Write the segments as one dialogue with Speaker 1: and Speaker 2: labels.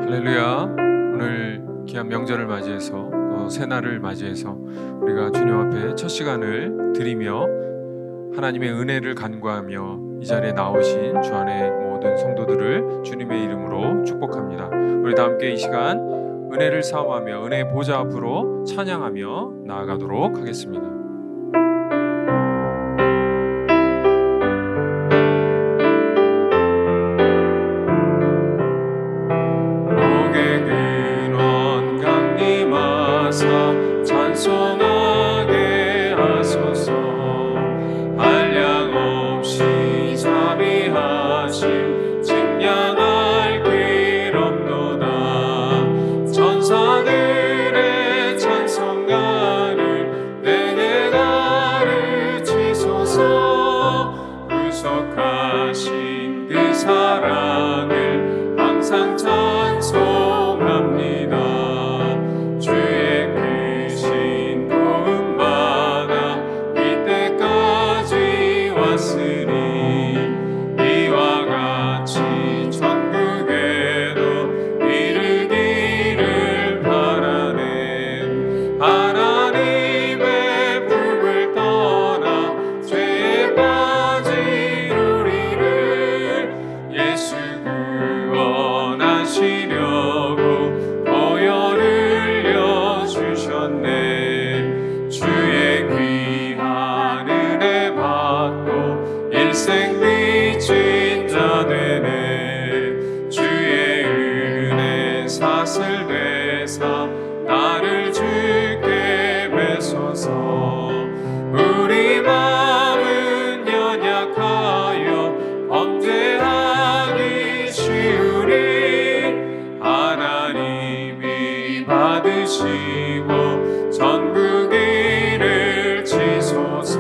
Speaker 1: 할렐루야. 오늘 귀한 명절을 맞이해서 또 새날을 맞이해서 우리가 주님 앞에 첫 시간을 드리며 하나님의 은혜를 간구하며 이 자리에 나오신 주 안의 모든 성도들을 주님의 이름으로 축복합니다. 우리 다 함께 이 시간 은혜를 사모하며 은혜의 보좌 앞으로 찬양하며 나아가도록 하겠습니다. 찬송하게 하소서. 한량없이 자비하심 증량할 길 없도다. 천사들의 찬송가를 내게 가르치소서. 구속하신 그 사랑을 항상 찬송합니다. 나를 주께 매소서. 우리 마음은 연약하여 범죄하기 쉬우니 하나님이 받으시고 전부기를 치소서.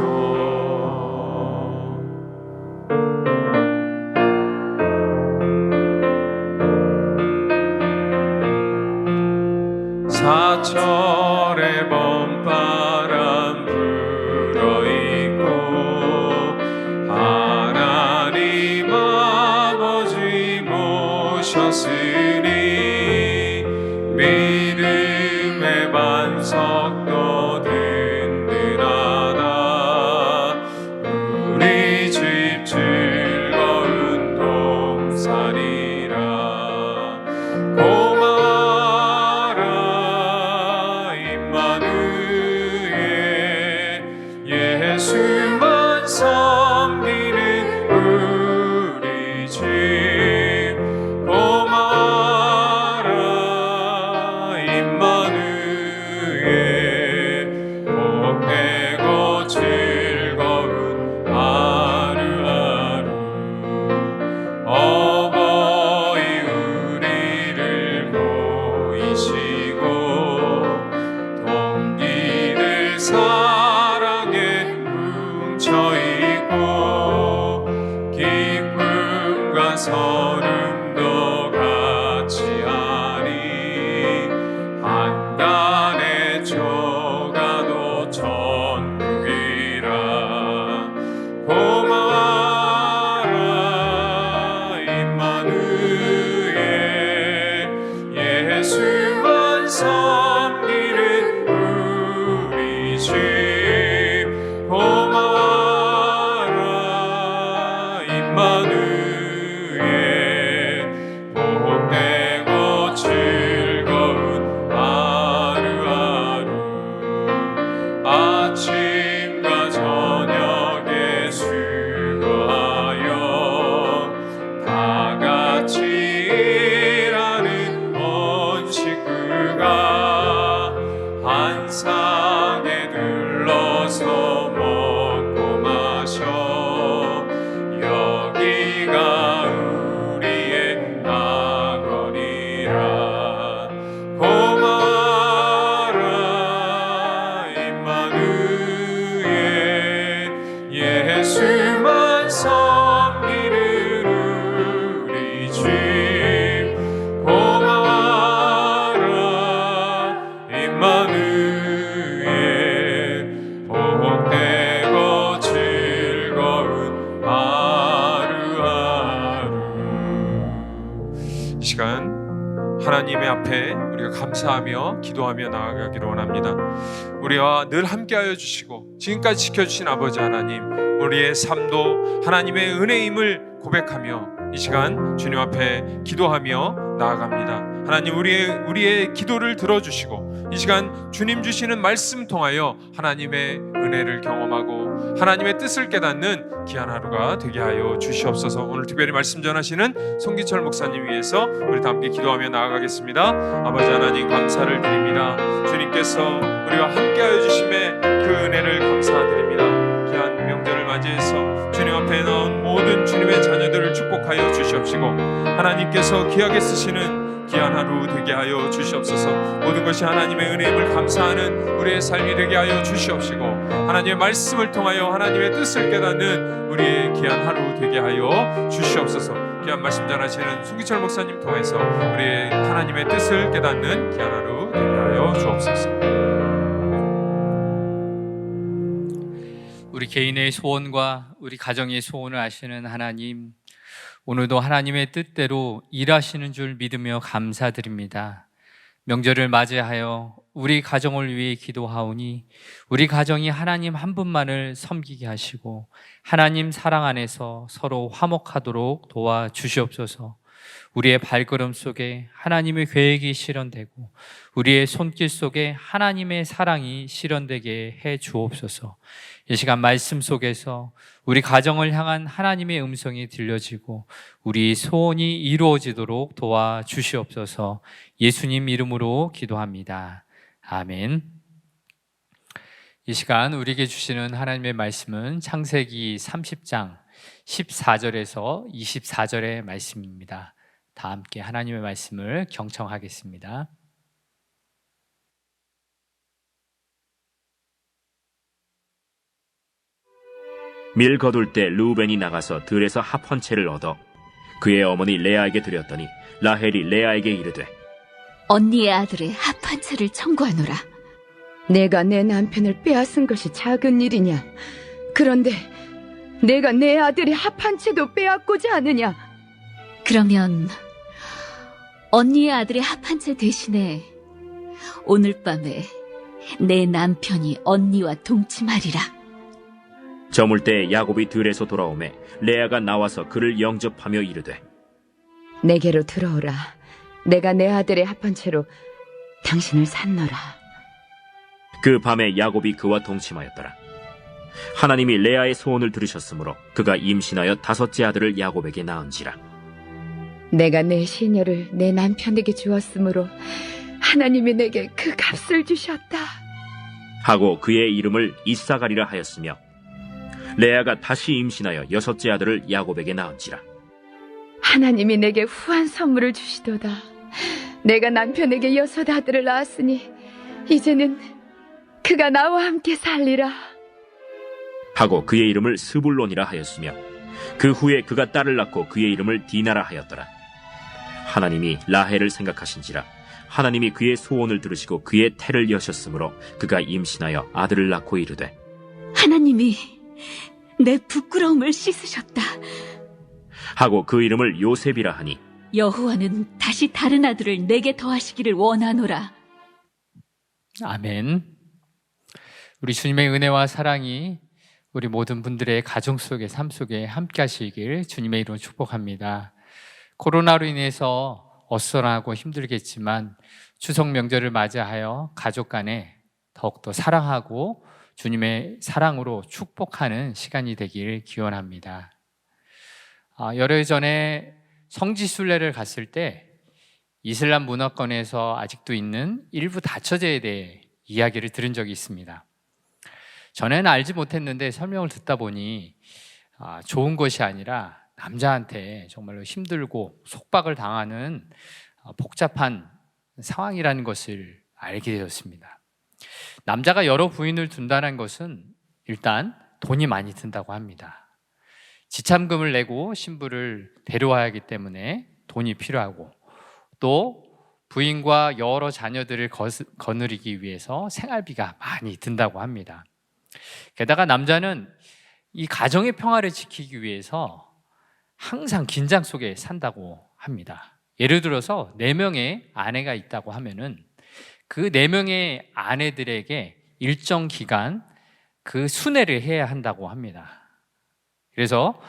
Speaker 1: 사철의 봄바람 불어있고 하나님 아버지 모셨으니 믿음의 반석도 든든하다. 우리 집 즐거운 동산이라. 예수만 섬기는 우리 집 고마워라. 임마누엘 복되고 즐거운 하루하루. 어버이 우리를 보이시고 동기들 뭉쳐있고 기쁨과 서름도 같이 하니 한간의 조가도 천국이라. 고마워라. 임마누엘 예수만 섬기는 우리 집 고마워라. 임마누엘 복되고 즐거운 하루하루. 아침과 저녁에 수고하여 다 같이 일하는 온 식구가 한 상에 들러서 먹고 마셔. 여기가 우리의 나거리라. 고마워라. 임마누엘 예수만 섬기는 우리 집 고마워라. 임마누엘 복되고 즐거운 하루하루. 이 시간 하나님의 앞에 우리가 감사하며 기도하며 나아가기를 원합니다. 우리와 늘 함께하여 주시고 지금까지 지켜주신 아버지 하나님, 우리의 삶도 하나님의 은혜임을 고백하며 이 시간 주님 앞에 기도하며 나아갑니다. 하나님, 우리의 기도를 들어주시고 이 시간 주님 주시는 말씀 통하여 하나님의 은혜를 경험하고 하나님의 뜻을 깨닫는 귀한 하루가 되게 하여 주시옵소서. 오늘 특별히 말씀 전하시는 송기철 목사님 위해서 우리 다 함께 기도하며 나아가겠습니다. 아버지 하나님, 감사를 드립니다. 주님께서 우리와 함께하여 주심에 그 은혜를 감사드립니다. 귀한 명절을 맞이해서 주님 앞에 나온 모든 주님의 자녀들을 축복하여 주시옵시고 하나님께서 귀하게 쓰시는 귀한 하루 되게 하여 주시옵소서. 모든 것이 하나님의 은혜임을 감사하는 우리의 삶이 되게 하여 주시옵시고 하나님의 말씀을 통하여 하나님의 뜻을 깨닫는 우리의 귀한 하루 되게 하여 주시옵소서. 귀한 말씀 전하시는 송기철 목사님 통해서 우리의 하나님의 뜻을 깨닫는 귀한 하루 되게 하여 주옵소서.
Speaker 2: 우리 개인의 소원과 우리 가정의 소원을 아시는 하나님, 오늘도 하나님의 뜻대로 일하시는 줄 믿으며 감사드립니다. 명절을 맞이하여 우리 가정을 위해 기도하오니 우리 가정이 하나님 한 분만을 섬기게 하시고 하나님 사랑 안에서 서로 화목하도록 도와주시옵소서. 우리의 발걸음 속에 하나님의 계획이 실현되고 우리의 손길 속에 하나님의 사랑이 실현되게 해 주옵소서. 이 시간 말씀 속에서 우리 가정을 향한 하나님의 음성이 들려지고 우리 소원이 이루어지도록 도와주시옵소서. 예수님 이름으로 기도합니다. 아멘. 이 시간 우리에게 주시는 하나님의 말씀은 창세기 30장 14절에서 24절의 말씀입니다. 다 함께 하나님의 말씀을 경청하겠습니다.
Speaker 3: 밀 거둘 때 르우벤이 나가서 들에서 합 한 채를 얻어 그의 어머니 레아에게 드렸더니 라헬이 레아에게 이르되
Speaker 4: 언니의 아들의 합 한 채를 청구하노라.
Speaker 5: 내가 내 남편을 빼앗은 것이 작은 일이냐? 그런데 내가 내 아들의 합 한 채도 빼앗고자 하느냐?
Speaker 4: 그러면 언니의 아들의 합 한 채 대신에 오늘 밤에 내 남편이 언니와 동침하리라.
Speaker 3: 저물 때 야곱이 들에서 돌아오매 레아가 나와서 그를 영접하며 이르되
Speaker 5: 내게로 들어오라. 내가 내 아들의 합 한 채로 당신을 산노라.
Speaker 3: 그 밤에 야곱이 그와 동침하였더라. 하나님이 레아의 소원을 들으셨으므로 그가 임신하여 5째 아들을 야곱에게 낳은지라.
Speaker 5: 내가 내 시녀를 내 남편에게 주었으므로 하나님이 내게 그 값을 주셨다.
Speaker 3: 하고 그의 이름을 이사가리라 하였으며 레아가 다시 임신하여 6째 아들을 야곱에게 낳은지라.
Speaker 5: 하나님이 내게 후한 선물을 주시도다. 내가 남편에게 6 아들을 낳았으니 이제는 그가 나와 함께 살리라.
Speaker 3: 하고 그의 이름을 스불론이라 하였으며 그 후에 그가 딸을 낳고 그의 이름을 디나라 하였더라. 하나님이 라헬을 생각하신지라. 하나님이 그의 소원을 들으시고 그의 태를 여셨으므로 그가 임신하여 아들을 낳고 이르되
Speaker 4: 하나님이 내 부끄러움을 씻으셨다.
Speaker 3: 하고 그 이름을 요셉이라 하니
Speaker 4: 여호와는 다시 다른 아들을 내게 더하시기를 원하노라.
Speaker 2: 아멘. 우리 주님의 은혜와 사랑이 우리 모든 분들의 가정 속에 삶 속에 함께 하시길 주님의 이름으로 축복합니다. 코로나로 인해서 어수선하고 힘들겠지만 추석 명절을 맞이하여 가족 간에 더욱더 사랑하고 주님의 사랑으로 축복하는 시간이 되길 기원합니다. 열흘 전에 성지순례를 갔을 때 이슬람 문화권에서 아직도 있는 일부 다처제에 대해 이야기를 들은 적이 있습니다. 전에는 알지 못했는데 설명을 듣다 보니 좋은 것이 아니라 남자한테 정말로 힘들고 속박을 당하는 복잡한 상황이라는 것을 알게 되었습니다. 남자가 여러 부인을 둔다는 것은 일단 돈이 많이 든다고 합니다. 지참금을 내고 신부를 데려와야 하기 때문에 돈이 필요하고 또 부인과 여러 자녀들을 거느리기 위해서 생활비가 많이 든다고 합니다. 게다가 남자는 이 가정의 평화를 지키기 위해서 항상 긴장 속에 산다고 합니다. 예를 들어서 4명의 아내가 있다고 하면은 그 4명의 아내들에게 일정 기간 그 순회를 해야 한다고 합니다. 그래서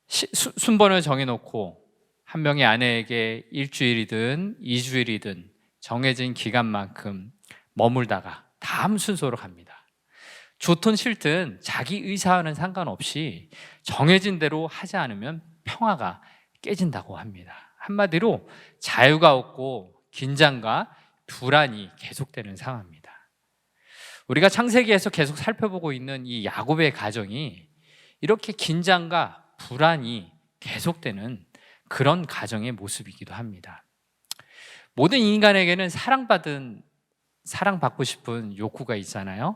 Speaker 2: 순번을 정해놓고 한 명의 아내에게 일주일이든 2주일이든 정해진 기간만큼 머물다가 다음 순서로 갑니다. 좋든 싫든 자기 의사와는 상관없이 정해진 대로 하지 않으면 평화가 깨진다고 합니다. 한마디로 자유가 없고 긴장과 불안이 계속되는 상황입니다. 우리가 창세기에서 계속 살펴보고 있는 이 야곱의 가정이 이렇게 긴장과 불안이 계속되는 그런 가정의 모습이기도 합니다. 모든 인간에게는 사랑받고 싶은 욕구가 있잖아요.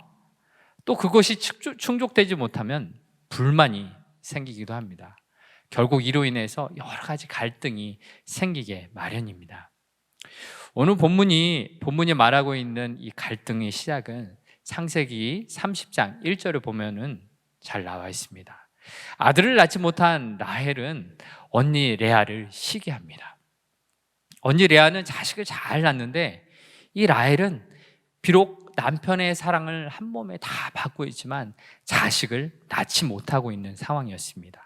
Speaker 2: 또 그것이 충족되지 못하면 불만이 생기기도 합니다. 결국 이로 인해서 여러 가지 갈등이 생기게 마련입니다. 오늘 본문이 말하고 있는 이 갈등의 시작은 창세기 30장 1절을 보면은 잘 나와 있습니다. 아들을 낳지 못한 라헬은 언니 레아를 시기합니다. 언니 레아는 자식을 잘 낳는데 이 라헬은 비록 남편의 사랑을 한 몸에 다 받고 있지만 자식을 낳지 못하고 있는 상황이었습니다.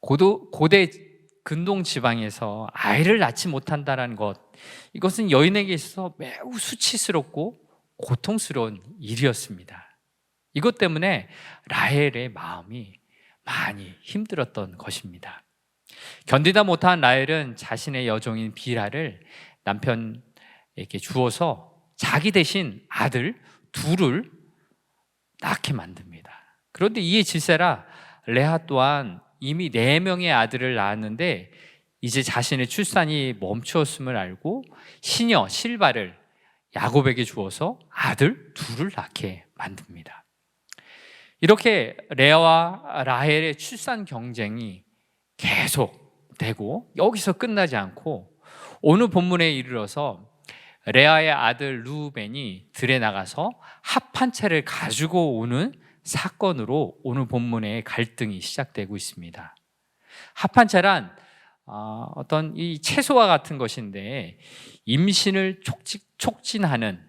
Speaker 2: 고대 근동 지방에서 아이를 낳지 못한다는 것, 이것은 여인에게 있어서 매우 수치스럽고 고통스러운 일이었습니다. 이것 때문에 라헬의 마음이 많이 힘들었던 것입니다. 견디다 못한 라헬은 자신의 여종인 빌하를 남편에게 주어서 자기 대신 아들 둘을 낳게 만듭니다. 그런데 이에 질세라 레아 또한 이미 4명의 아들을 낳았는데 이제 자신의 출산이 멈추었음을 알고 시녀 실바를 야곱에게 주어서 아들 둘을 낳게 만듭니다. 이렇게 레아와 라헬의 출산 경쟁이 계속되고 여기서 끝나지 않고 오늘 본문에 이르러서 레아의 아들 루벤이 들에 나가서 합 한 채를 가지고 오는 사건으로 오늘 본문의 갈등이 시작되고 있습니다. 합 한 채란 어떤 이 채소와 같은 것인데 임신을 촉진하는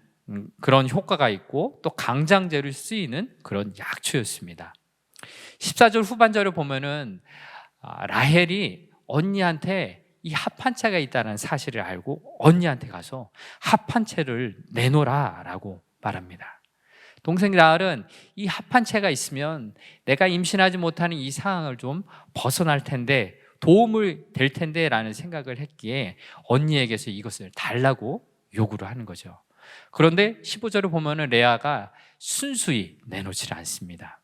Speaker 2: 그런 효과가 있고 또 강장제로 쓰이는 그런 약초였습니다. 14절 후반절을 보면은 라헬이 언니한테 이 합 한 채가 있다는 사실을 알고 언니한테 가서 합 한 채를 내놓으라 라고 말합니다. 동생 라헬은 이 합 한 채가 있으면 내가 임신하지 못하는 이 상황을 좀 벗어날 텐데 도움을 될 텐데 라는 생각을 했기에 언니에게서 이것을 달라고 요구를 하는 거죠. 그런데 15절을 보면은 레아가 순수히 내놓지 않습니다.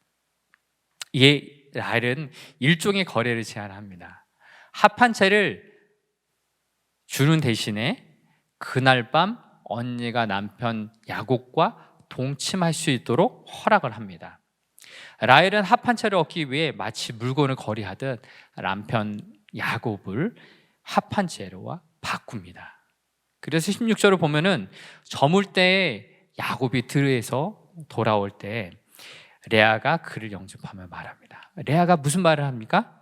Speaker 2: 이에 라헬은 일종의 거래를 제안합니다. 합 한 채를 주는 대신에 그날 밤 언니가 남편 야곱과 동침할 수 있도록 허락을 합니다. 라헬은 합 한 채를 얻기 위해 마치 물건을 거래하듯 남편 야곱을 합 한 채로와 바꿉니다. 그래서 16절을 보면은 저물 때에 야곱이 들에서 돌아올 때 레아가 그를 영접하며 말합니다. 레아가 무슨 말을 합니까?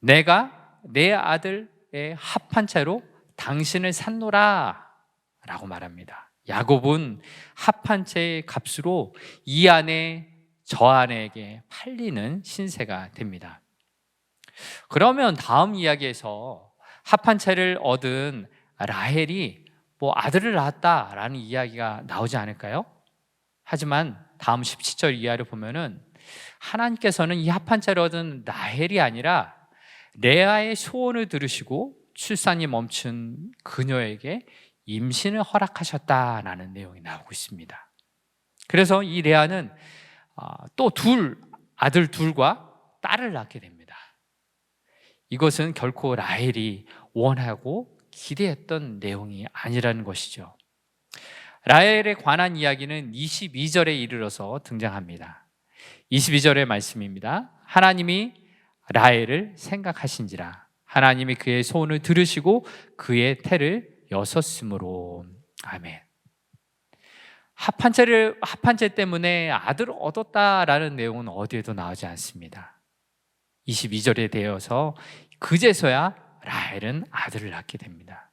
Speaker 2: 내가 내 아들의 합 한 채로 당신을 샀노라 라고 말합니다. 야곱은 합 한 채의 값으로 이 아내 저 아내에게 팔리는 신세가 됩니다. 그러면 다음 이야기에서 합 한 채를 얻은 라헬이 아들을 낳았다라는 이야기가 나오지 않을까요? 하지만 다음 17절 이하를 보면은 하나님께서는 이 합 한 채를 얻은 라헬이 아니라 레아의 소원을 들으시고 출산이 멈춘 그녀에게 임신을 허락하셨다라는 내용이 나오고 있습니다. 그래서 이 레아는 또 아들 둘과 딸을 낳게 됩니다. 이것은 결코 라헬이 원하고 기대했던 내용이 아니라는 것이죠. 라헬에 관한 이야기는 22절에 이르러서 등장합니다. 22절의 말씀입니다. 하나님이 라헬을 생각하신지라 하나님이 그의 소원을 들으시고 그의 태를 여섰으므로. 아멘. 합 한 채 때문에 아들을 얻었다라는 내용은 어디에도 나오지 않습니다. 22절에 되어서 그제서야 라헬 라헬은 아들을 낳게 됩니다.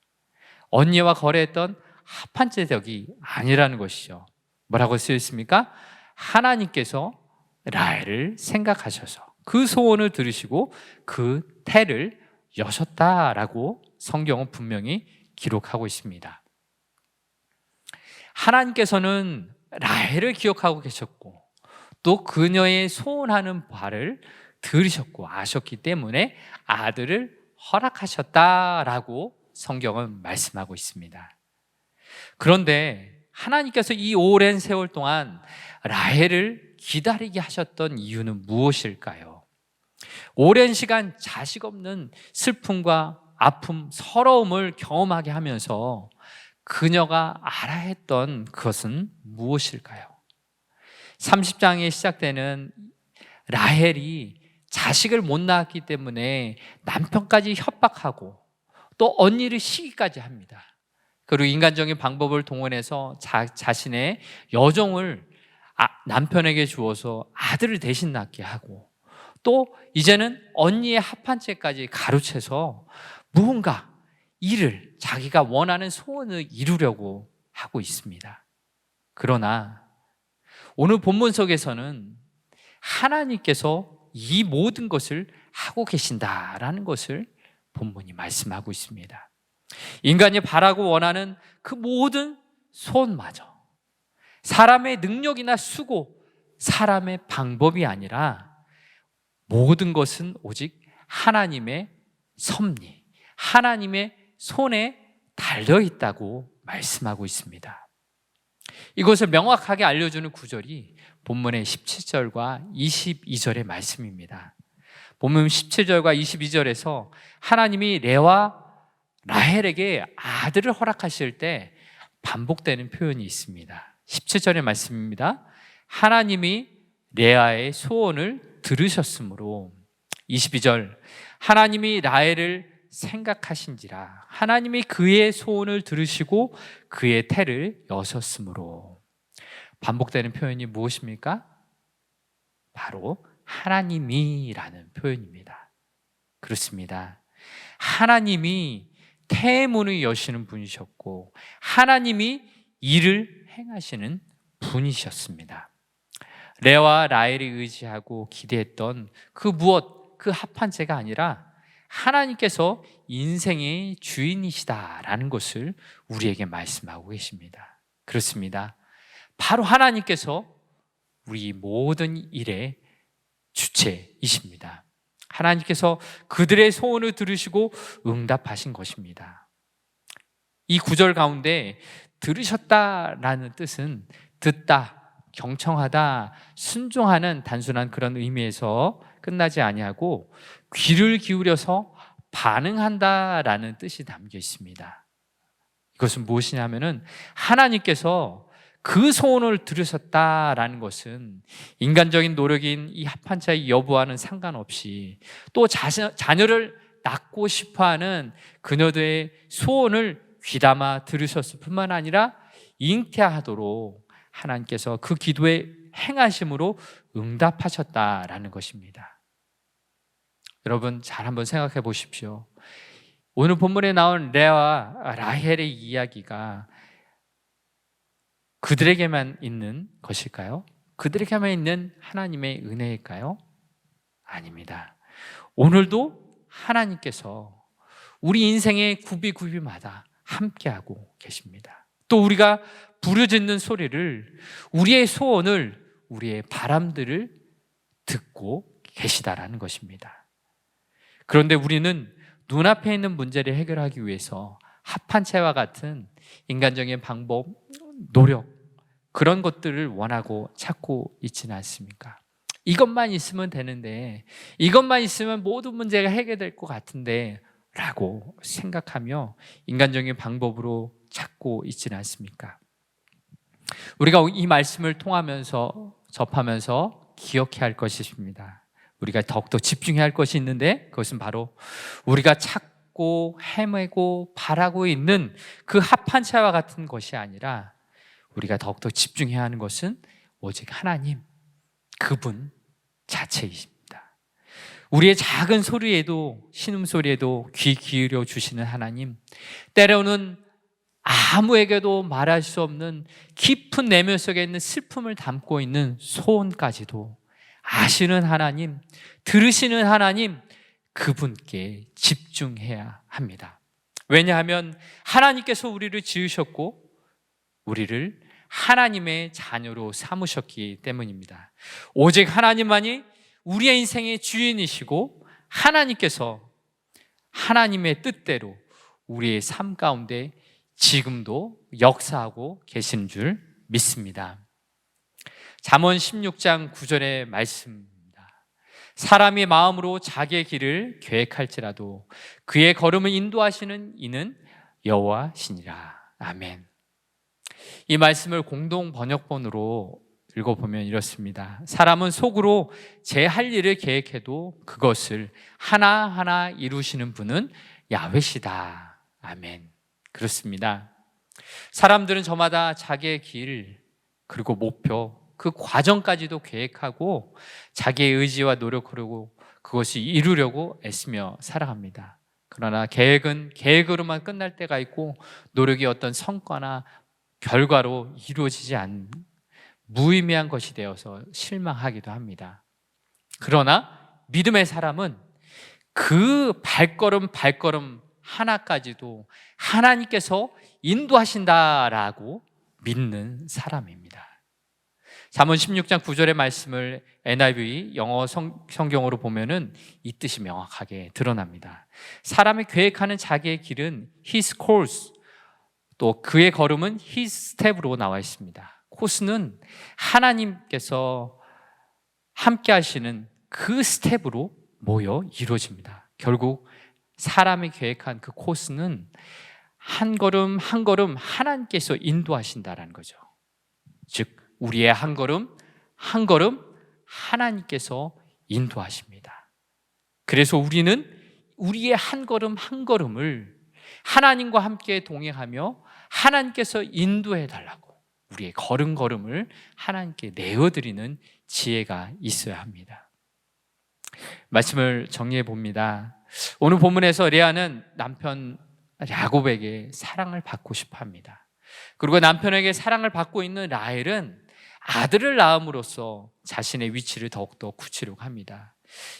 Speaker 2: 언니와 거래했던 합판제덕이 아니라는 것이죠. 뭐라고 쓰여 있습니까? 하나님께서 라헬을 생각하셔서 그 소원을 들으시고 그 태를 여셨다라고 성경은 분명히 기록하고 있습니다. 하나님께서는 라헬을 기억하고 계셨고 또 그녀의 소원하는 바를 들으셨고 아셨기 때문에 아들을 허락하셨다라고 성경은 말씀하고 있습니다. 그런데 하나님께서 이 오랜 세월 동안 라헬을 기다리게 하셨던 이유는 무엇일까요? 오랜 시간 자식 없는 슬픔과 아픔, 서러움을 경험하게 하면서 그녀가 알아야 했던 그것은 무엇일까요? 30장에 시작되는 라헬이 자식을 못 낳았기 때문에 남편까지 협박하고 또 언니를 시기까지 합니다. 그리고 인간적인 방법을 동원해서 자신의 여종을 남편에게 주어서 아들을 대신 낳게 하고 또 이제는 언니의 합한채까지 가로채서 무언가 일을 자기가 원하는 소원을 이루려고 하고 있습니다. 그러나 오늘 본문 속에서는 하나님께서 이 모든 것을 하고 계신다라는 것을 본문이 말씀하고 있습니다. 인간이 바라고 원하는 그 모든 소원마저 사람의 능력이나 수고, 사람의 방법이 아니라 모든 것은 오직 하나님의 섭리, 하나님의 손에 달려있다고 말씀하고 있습니다. 이것을 명확하게 알려주는 구절이 본문의 17절과 22절의 말씀입니다. 본문 17절과 22절에서 하나님이 레와 라헬에게 아들을 허락하실 때 반복되는 표현이 있습니다. 17절의 말씀입니다. 하나님이 레아의 소원을 들으셨으므로 22절 하나님이 라헬을 생각하신지라 하나님이 그의 소원을 들으시고 그의 태를 여셨으므로 반복되는 표현이 무엇입니까? 바로 하나님이라는 표현입니다. 그렇습니다. 하나님이 태문을 여시는 분이셨고 하나님이 일을 행하시는 분이셨습니다. 레와 라헬이 의지하고 기대했던 그 무엇, 그 합한제가 아니라 하나님께서 인생의 주인이시다라는 것을 우리에게 말씀하고 계십니다. 그렇습니다. 바로 하나님께서 우리 모든 일의 주체이십니다. 하나님께서 그들의 소원을 들으시고 응답하신 것입니다. 이 구절 가운데 들으셨다라는 뜻은 듣다, 경청하다, 순종하는 단순한 그런 의미에서 끝나지 아니하고 귀를 기울여서 반응한다라는 뜻이 담겨 있습니다. 이것은 무엇이냐면은 하나님께서 그 소원을 들으셨다라는 것은 인간적인 노력인 이 합한자의 여부와는 상관없이 또 자녀를 낳고 싶어하는 그녀들의 소원을 귀담아 들으셨을 뿐만 아니라 잉태하도록 하나님께서 그 기도에 행하심으로 응답하셨다라는 것입니다. 여러분 잘 한번 생각해 보십시오. 오늘 본문에 나온 레아와 라헬의 이야기가 그들에게만 있는 것일까요? 그들에게만 있는 하나님의 은혜일까요? 아닙니다. 오늘도 하나님께서 우리 인생의 굽이굽이마다 함께하고 계십니다. 또 우리가 부르짖는 소리를, 우리의 소원을, 우리의 바람들을 듣고 계시다라는 것입니다. 그런데 우리는 눈앞에 있는 문제를 해결하기 위해서 합한채와 같은 인간적인 방법, 노력, 그런 것들을 원하고 찾고 있지는 않습니까? 이것만 있으면 되는데, 이것만 있으면 모든 문제가 해결될 것 같은데 라고 생각하며 인간적인 방법으로 찾고 있지는 않습니까? 우리가 이 말씀을 통하면서 접하면서 기억해야 할 것이 있습니다. 우리가 더욱더 집중해야 할 것이 있는데 그것은 바로 우리가 찾고 헤매고 바라고 있는 그 합한채와 같은 것이 아니라 우리가 더욱더 집중해야 하는 것은 오직 하나님, 그분 자체이십니다. 우리의 작은 소리에도, 신음소리에도 귀 기울여 주시는 하나님, 때로는 아무에게도 말할 수 없는 깊은 내면 속에 있는 슬픔을 담고 있는 소원까지도 아시는 하나님, 들으시는 하나님, 그분께 집중해야 합니다. 왜냐하면 하나님께서 우리를 지으셨고 우리를 하나님의 자녀로 삼으셨기 때문입니다. 오직 하나님만이 우리의 인생의 주인이시고 하나님께서 하나님의 뜻대로 우리의 삶 가운데 지금도 역사하고 계신 줄 믿습니다. 잠언 16장 9절의 말씀입니다. 사람이 마음으로 자기의 길을 계획할지라도 그의 걸음을 인도하시는 이는 여호와시니라. 아멘. 이 말씀을 공동 번역본으로 읽어보면 이렇습니다. 사람은 속으로 제 할 일을 계획해도 그것을 하나하나 이루시는 분은 야훼시다. 아멘. 그렇습니다. 사람들은 저마다 자기의 길, 그리고 목표, 그 과정까지도 계획하고 자기의 의지와 노력으로 그것이 이루려고 애쓰며 살아갑니다. 그러나 계획은 계획으로만 끝날 때가 있고 노력이 어떤 성과나 결과로 이루어지지 않는 무의미한 것이 되어서 실망하기도 합니다. 그러나 믿음의 사람은 그 발걸음 하나까지도 하나님께서 인도하신다라고 믿는 사람입니다. 잠언 16장 9절의 말씀을 NIV 영어 성경으로 보면은 이 뜻이 명확하게 드러납니다. 사람이 계획하는 자기의 길은 his course, 또 그의 걸음은 his step으로 나와 있습니다. 코스는 하나님께서 함께 하시는 그 스텝으로 모여 이루어집니다. 결국 사람이 계획한 그 코스는 한 걸음 한 걸음 하나님께서 인도하신다라는 거죠. 즉 우리의 한 걸음 한 걸음 하나님께서 인도하십니다. 그래서 우리는 우리의 한 걸음 한 걸음을 하나님과 함께 동행하며 하나님께서 인도해 달라고 우리의 걸음걸음을 하나님께 내어드리는 지혜가 있어야 합니다. 말씀을 정리해 봅니다. 오늘 본문에서 레아는 남편 야곱에게 사랑을 받고 싶어 합니다. 그리고 남편에게 사랑을 받고 있는 라헬은 아들을 낳음으로써 자신의 위치를 더욱더 굳히려고 합니다.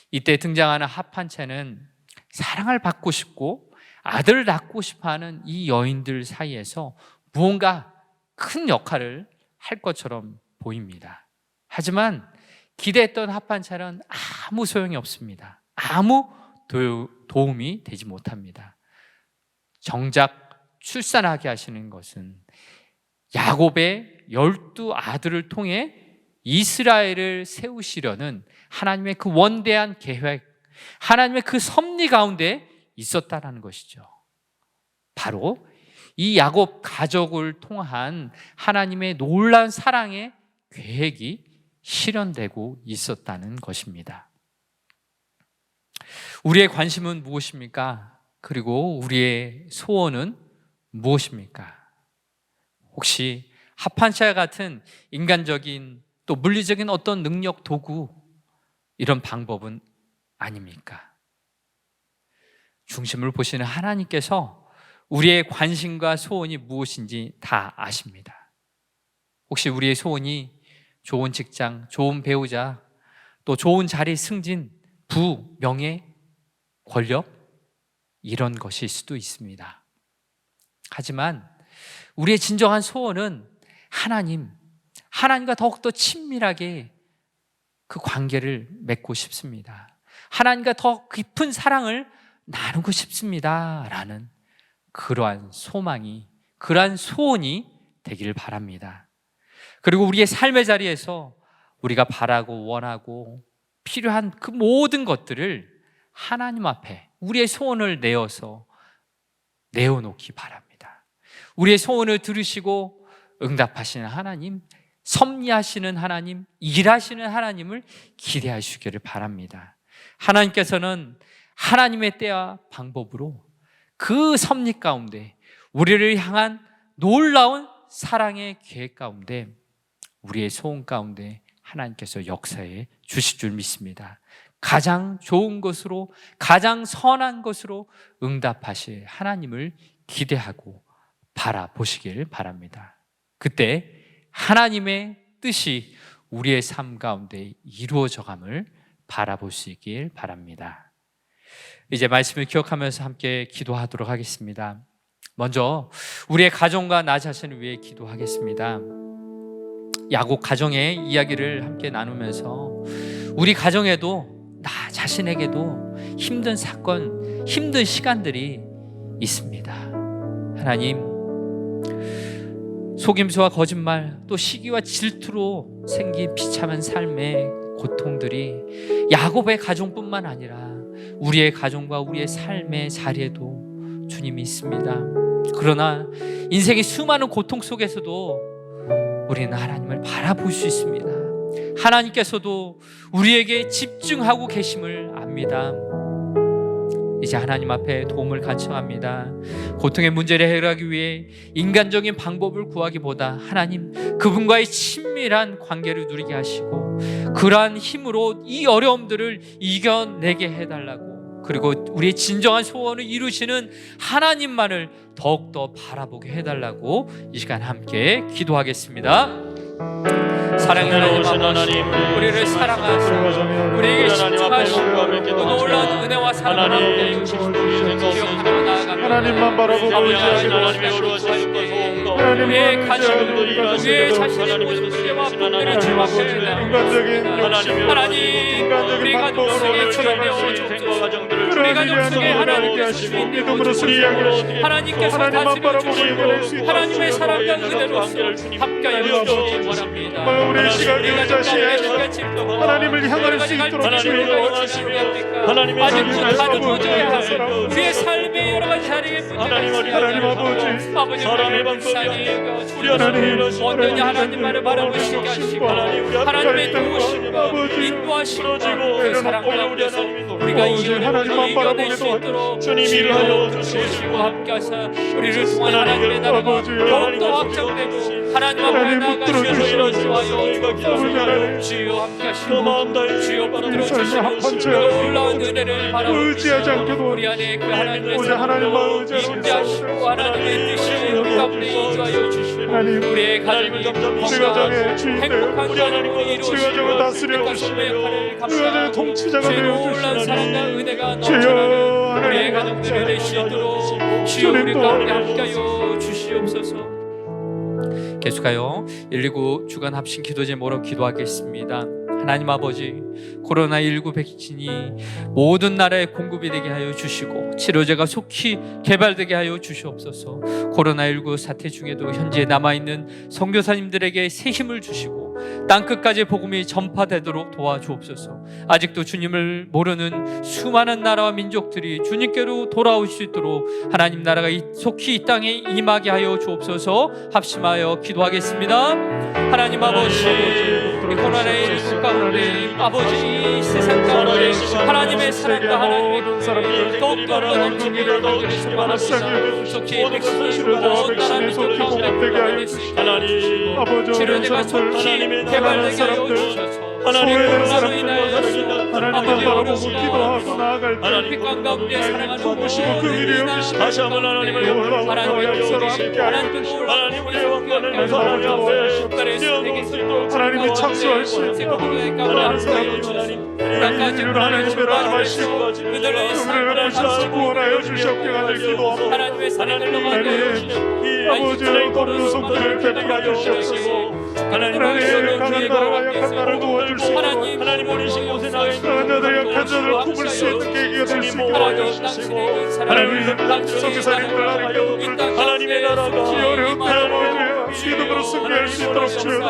Speaker 2: 이때 등장하는 합한체는 사랑을 받고 싶고 아들을 낳고 싶어하는 이 여인들 사이에서 무언가 큰 역할을 할 것처럼 보입니다. 하지만 기대했던 합한체는 아무 소용이 없습니다. 아무 도움이 되지 못합니다. 정작 출산하게 하시는 것은 야곱의 12 아들을 통해 이스라엘을 세우시려는 하나님의 그 원대한 계획, 하나님의 그 섭리 가운데 있었다라는 것이죠. 바로 이 야곱 가족을 통한 하나님의 놀라운 사랑의 계획이 실현되고 있었다는 것입니다. 우리의 관심은 무엇입니까? 그리고 우리의 소원은 무엇입니까? 혹시 합한차 같은 인간적인 또 물리적인 어떤 능력, 도구, 이런 방법은 아닙니까? 중심을 보시는 하나님께서 우리의 관심과 소원이 무엇인지 다 아십니다. 혹시 우리의 소원이 좋은 직장, 좋은 배우자, 또 좋은 자리 승진, 부, 명예, 권력, 이런 것일 수도 있습니다. 하지만 우리의 진정한 소원은 하나님과 더욱더 친밀하게 그 관계를 맺고 싶습니다. 하나님과 더 깊은 사랑을 나누고 싶습니다 라는 그러한 소망이, 그러한 소원이 되기를 바랍니다. 그리고 우리의 삶의 자리에서 우리가 바라고 원하고 필요한 그 모든 것들을 하나님 앞에 우리의 소원을 내어놓기 바랍니다. 우리의 소원을 들으시고 응답하시는 하나님, 섭리하시는 하나님, 일하시는 하나님을 기대하시기를 바랍니다. 하나님께서는 하나님의 때와 방법으로 그 섭리 가운데 우리를 향한 놀라운 사랑의 계획 가운데 우리의 소원 가운데 하나님께서 역사해 주실 줄 믿습니다. 가장 좋은 것으로, 가장 선한 것으로 응답하실 하나님을 기대하고 바라보시길 바랍니다. 그때 하나님의 뜻이 우리의 삶 가운데 이루어져감을 바라볼 수 있길 바랍니다. 이제 말씀을 기억하면서 함께 기도하도록 하겠습니다. 먼저 우리의 가정과 나 자신을 위해 기도하겠습니다. 야곱 가정의 이야기를 함께 나누면서 우리 가정에도 나 자신에게도 힘든 사건, 힘든 시간들이 있습니다. 하나님, 속임수와 거짓말, 또 시기와 질투로 생긴 비참한 삶의 고통들이 야곱의 가정뿐만 아니라 우리의 가정과 우리의 삶의 자리에도 주님이 있습니다. 그러나 인생의 수많은 고통 속에서도 우리는 하나님을 바라볼 수 있습니다. 하나님께서도 우리에게 집중하고 계심을 압니다. 이제 하나님 앞에 도움을 간청합니다. 고통의 문제를 해결하기 위해 인간적인 방법을 구하기보다 하나님, 그분과의 친밀한 관계를 누리게 하시고 그러한 힘으로 이 어려움들을 이겨내게 해달라고, 그리고 우리의 진정한 소원을 이루시는 하나님만을 더욱더 바라보게 해달라고 이 시간 함께 기도하겠습니다. 사랑의 하나님, 우리를 사랑하시고 우리에게 집중하시고 놀라운 은혜와 사랑을 함께 해주시고 기억하며 나아갑니다.
Speaker 6: 하나님만 바라보고
Speaker 2: 우리의 가정, 우리의 자신의 모든 문제와 분들을 주 앞에 내놓습니다. 하나님, 우리 가족 속에 주님의 오종소서, 우리 가족 속에 하나님께서 주님의 오종소서, 하나님께서 다스려 주시고 하나님의 사랑과 은혜로서 함께하여 주시기 바랍니다.
Speaker 6: 우리 시간이 의자시에 하나님을 향할 수 있도록 주여
Speaker 2: 하나님의 우리의 삶의 여러 가지 자리에
Speaker 6: 하나님 아버지
Speaker 2: 사람의 방법이 온전히 하나님만을 바라보시게 하시고 하나님의 도우심과 인도하심과 그 사랑 가운데서 우리가 이 어려움을 이겨낼 수 있도록 주님이 하여 주시고 함께하사 우리를 통한 하나님의 나라가 더욱더 확장되고 하나님 앞에 나아가시어 주여 주여 함께하시고 주여 붙들어주시고 놀라운 은혜를 바라보시고 우리 안에 그 하나님의 사랑으로 임재하시고 하나님의 뜻이 우리 가운데 인도하여 주시고 우리의 가정이 건강하고 행복한 가정으로 이루어지고 가슴의 역할을 감당하고 주의 놀라운 사랑과 은혜가 넘쳐나는 우리의 가정들을 낼 수 있도록 주여 우리 가운데 함께하여 주시옵소서. 계속하여 119 주간 합심 기도 제목으로 기도하겠습니다. 하나님 아버지, 코로나19 백신이 모든 나라에 공급이 되게 하여 주시고 치료제가 속히 개발되게 하여 주시옵소서. 코로나19 사태 중에도 현재 남아있는 선교사님들에게 새 힘을 주시고 땅끝까지 복음이 전파되도록 도와주옵소서. 아직도 주님을 모르는 수많은 나라와 민족들이 주님께로 돌아올 수 있도록 하나님 나라가 속히 이 땅에 임하게 하여 주옵소서. 합심하여 기도하겠습니다. 하나님 아버지, 이 코로나19 가운데 아버지 세상 가운데 하나님의 사랑과 하나님의 긍휼이 더욱더 넘치기를 바랍니다. 속히 백신이 온 나라 민족 가운데 공급될 수 있게 하나님 치료제가 속히 개발되게 하여 주셔서 코로나로 인하여
Speaker 6: 하나님만 바라보고 기도하고 나아갈 때
Speaker 2: 빛과 가운데 사랑하는
Speaker 6: 보시고 그 일이 여기시고
Speaker 2: 다시 한번 하나님을
Speaker 6: 하나님의 서로 함께하시고
Speaker 2: 하나님의 영광을 사랑하며
Speaker 6: 하나님이 창조할 수 있도록 하나님 사랑하시고 일을 하나님을 알아마시고 그들을 보시고 구원하여 주시옵게 하늘 기도합니다.
Speaker 2: 하나님의 사랑을
Speaker 6: 아버지의 돕는 손길을 베풀어 주시옵소서. 하나님 강한 나라와 약한 나라를 도와주시고
Speaker 2: 하나님 어리신 곳에 나가 있는
Speaker 6: 강한 자들 약한 자를 품을 수 있는 계기가 될 수 있게 도와주시고 하나님 선교사님들 하나님
Speaker 2: 하나님의 나라가
Speaker 6: 이 어려운 아버지 믿음으로 승리할 수 있도록 주여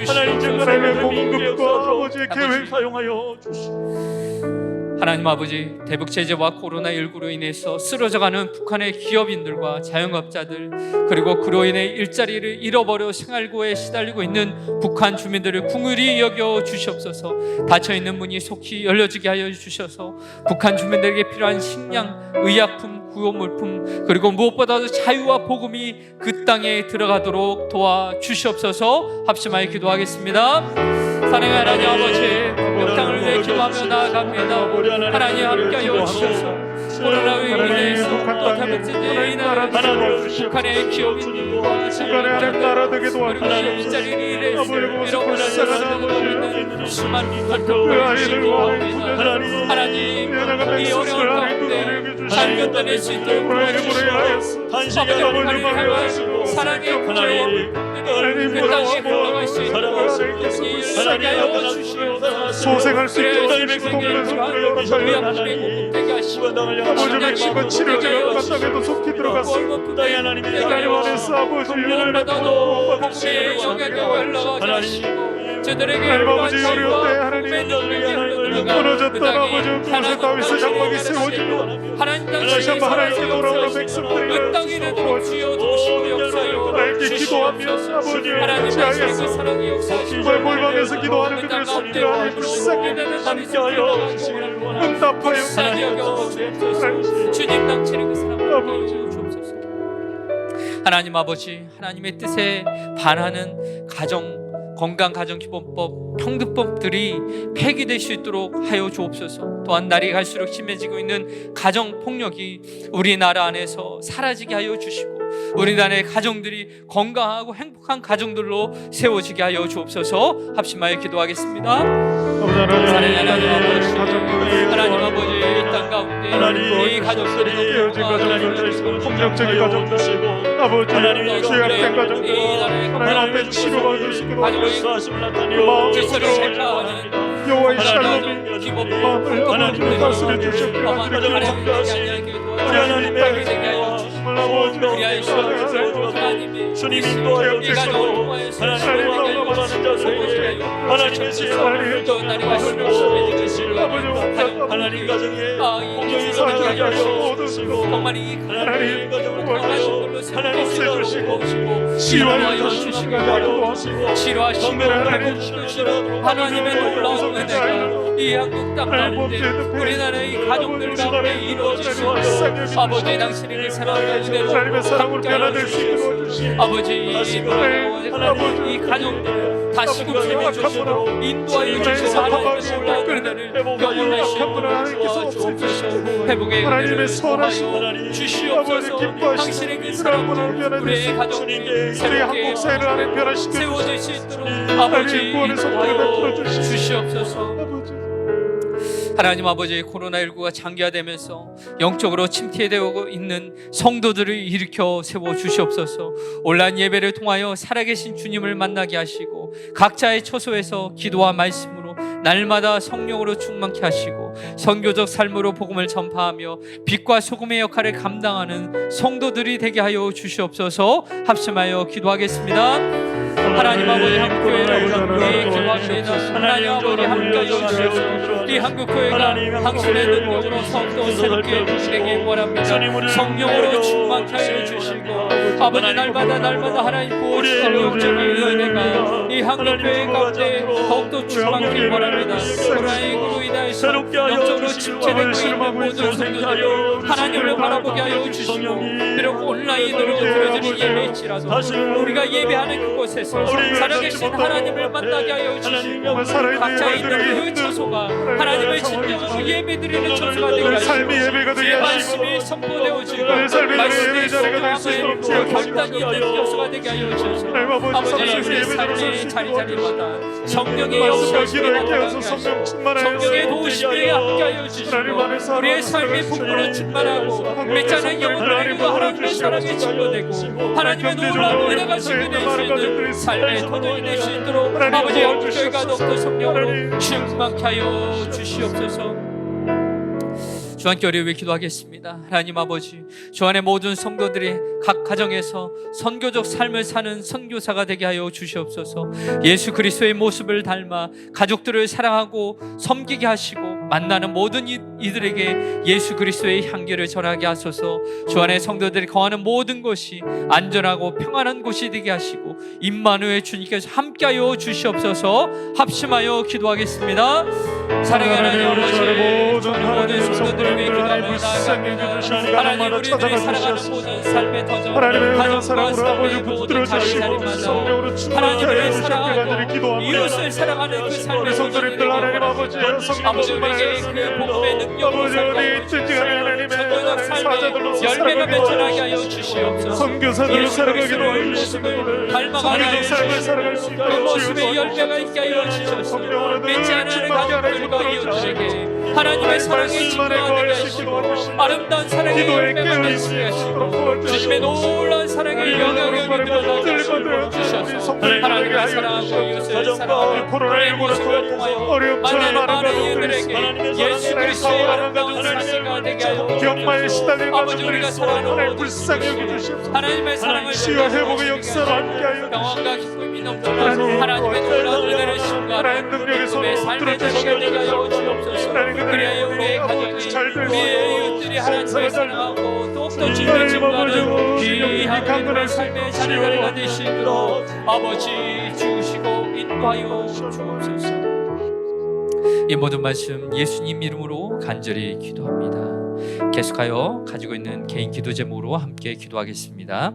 Speaker 6: 하나님의 공급과 아버지의 계획 사용하여 주시고
Speaker 2: 하나님 아버지, 대북 제재와 코로나19로 인해서 쓰러져가는 북한의 기업인들과 자영업자들, 그리고 그로 인해 일자리를 잃어버려 생활고에 시달리고 있는 북한 주민들을 긍휼히 여겨 주시옵소서. 닫혀있는 문이 속히 열려지게 하여 주셔서 북한 주민들에게 필요한 식량, 의약품, 구호물품, 그리고 무엇보다도 자유와 복음이 그 땅에 들어가도록 도와주시옵소서. 합심하여 기도하겠습니다. 사랑의 하나님 아버지, 영광을 위해 기도하며 나아갑니다. 하나님 함께하여 주셔서 코로나로 인해서 또 다백제들이 인하여 북한의 기업인들과
Speaker 6: 북한의 나라 되게 도와주시옵소서.
Speaker 2: 일자리를 인해서 이렇게 살아가고 있는 수많은
Speaker 6: 그
Speaker 2: 북한들
Speaker 6: 아이들과
Speaker 2: 기도합니다. 하나님 이 어려운 가운데 잘 견뎌낼 수 있도록 도와주시고 아버지 우리를 향한 사랑의 구제와 그 땅에 흘러갈 수 있도록 일하게 하여 주시옵소서.
Speaker 6: 소생할 수 있도록
Speaker 2: 그래서
Speaker 6: 동면성으로
Speaker 2: 우리 아픔에 공급되게 하시고
Speaker 6: 아버지 백신과 치료제가 바닥에도 속히 들어갔습니다. 하나님 안에서 아버지 은혜를
Speaker 2: 받아도 복수의 영역에 흘러가게 하시고 저들에게
Speaker 6: 하나님 아버지 어려운데 하나님 무너졌던 아버지 그곳에 다윗의 장막이 세워지고 다시 한번 하나님께 돌아오는 백성들이
Speaker 2: 그 땅에 내도록 주여 도우시고 역사여
Speaker 6: 하나님께 기도하며 아버지
Speaker 2: 하나님
Speaker 6: 지하에서
Speaker 2: 사랑의 역사
Speaker 6: 정말 골방에서 기도하는 그들의 손길을 하나님 불쌍히 함께하여 응답하여
Speaker 2: 주님 당치는 그 사랑을 주옵소서. 하나님 아버지, 하나님의 뜻에 반하는 건강 가정기본법, 평등법들이 폐기될 수 있도록 하여 주옵소서. 또한 날이 갈수록 심해지고 있는 가정폭력이 우리나라 안에서 사라지게 하여 주시고 우리나라의 가정들이 건강하고 행복한 가정들로 세워지게 하여 주옵소서. 합심하여 기도하겠습니다. 사랑하는 하나님 아버지, 하나님 아버지 이 땅 가운데 이 가족들이
Speaker 6: 깨어진 가정들, 폭력적인 가정들, 아버지 죄악된 가정들 하나님 앞에 치료받을 수 있도록 그 마음의 부드러운 여호와의 샬롬이 마음을 아버지 다스려 주시옵기를 하나님께 기도합니다. 하나님의 아버지
Speaker 2: 주님 인도하여 주시고 하나님의 원하는 자들에게 하나님의 시선을 또 날이 갈수록 심해지고 하나님 가정에 공정이 일어나게 하여 주시고 정말 이 하나님 가정을 없애주시고 치료하여 주시고 치료하시고 하나님의 놀라운 은혜가 이 한국 땅 가운데 우리나라의 가족들 가운데 이루어지시고 아버지 당신의 사랑의 은혜로 함께하여 주시고 아버지 이 가정들 다시금 세워주시고 인도하여 주시고 하나님의 놀라운 은혜를 경험하시고 주옵소서. 회복의 은혜를 구하여 주시옵소서. 당신의 그 사랑으로 우리의 가족들이 새롭게 세워질 수 있도록 아버지 인도하여 주시옵소서. 하나님 아버지, 코로나19가 장기화되면서 영적으로 침체되고 있는 성도들을 일으켜 세워 주시옵소서. 온라인 예배를 통하여 살아계신 주님을 만나게 하시고 각자의 처소에서 기도와 말씀으로 날마다 성령으로 충만케 하시고 선교적 삶으로 복음을 전파하며 빛과 소금의 역할을 감당하는 성도들이 되게 하여 주시옵소서. 합심하여 기도하겠습니다. 하나님 아버지, 한국교회를 기도합니다. 하나님 아버지, 함께하여 주시옵소서. 이 한국교회가 당신의 능력으로 성도 새롭게 되길 원합니다. 성령으로 충만케 하여 주시고 아버지, 날마다 하나님 부어주시는 영적인 은혜가 이 한국교회 가운데 더욱더 충만케 원합니다. 코로나19로 인하여서 영적으로 침체되고 있는 모든 성도들 하나님을 바라보게 하여 주시고 비록 온라인으로 드려지는 예배일지라도 우리가 예배하는 그곳에서 살아계신 하나님을 만나게 하여 주시고 각자 있는 그 처소가 하나님의 진정으로 예배드리는 처소가 되게 하시고 주의 말씀이 선포되어지고 말씀이 소통하는 결단이 있는 처소가 되게 하여 주시고 아버지, 우리의 삶의 자리마다 성령의 영성심이 나타나게 하시고 성령의 도우심에 함께하여 주시고 우리의 삶의 풍부로 충만하고 맺자는 영혼들에게도 하나님의 사랑에 증거되고 하나님의 놀라운 은혜가 증거될 수 있는 삶의 터전이 될 수 있도록 아버지, 영교회가 더욱더 성령으로 충만케 하여 주시옵소서. 주안께 어려워 기도하겠습니다. 하나님 아버지, 주안의 모든 성도들이 각 가정에서 선교적 삶을 사는 선교사가 되게 하여 주시옵소서. 예수 그리스도의 모습을 닮아 가족들을 사랑하고 섬기게 하시고 만나는 모든 이들에게 예수 그리스도의 향기를 전하게 하소서. 주 안에 성도들이 거하는 모든 곳이 안전하고 평안한 곳이 되게 하시고 임마누엘 주님께서 함께하여 주시옵소서. 합심하여 기도하겠습니다. 사랑의 하나님 아버지, 모든 성도들을 위해 기도합니다. 하나님, 우리들이 살아가는 모든 삶의 터전, 가정과 삶의 모든 자리마다 하나님을 사랑하고 이웃을 사랑하는 그 삶의 터전을 아버지 우리에게 그 복음의 능력으로 살게 전도적 삶의 열매가 맺어나게 하여 주시옵소서.
Speaker 6: 선교사들을 살아가기로
Speaker 2: 그
Speaker 6: 하여
Speaker 2: 모습을 닮아가게 하여
Speaker 6: 삶을 살아갈 수
Speaker 2: 주시옵소서.
Speaker 6: 있도록
Speaker 2: 그 모습의 열매가 있게 하여 주셔서 믿지 않는 가족들과 이웃들에게 하나님의 사랑의 증거가 되게 하시고 아름다운 사랑의 열매가 맺게 하시고 주님의 놀라운 사랑의 영향력이 드러나게 하시고 주셔서 하나님을 사랑하고 이웃을 사랑하고 우리의 모습을 통하여 만나는 많은 이들에게 예수 그리스도의 아름다운 사랑이 되게 하여
Speaker 6: 병마에 시달린
Speaker 2: 아버지, 우리가 사랑하는 모든
Speaker 6: 불쌍히 여겨주시옵소서.
Speaker 2: 하나님의 사랑을
Speaker 6: 치유와 회복의 역사로 함께하여
Speaker 2: 평안과 기쁨이 넘쳐나서 하나님의 놀라운 은혜를 신고하는 기쁨의 삶의 자리가 되게 하여 주옵소서. 그리하여 우리의 가정이 우리의 이웃들이 하나님을 사랑하고 더욱더 주님을 증거하는 귀한 은혜로 삶의 자리가 되시도록 아버지 주시고 인도하여 주옵소서. 이 모든 말씀 예수님 이름으로 간절히 기도합니다. 계속하여 가지고 있는 개인 기도 제목으로 함께 기도하겠습니다.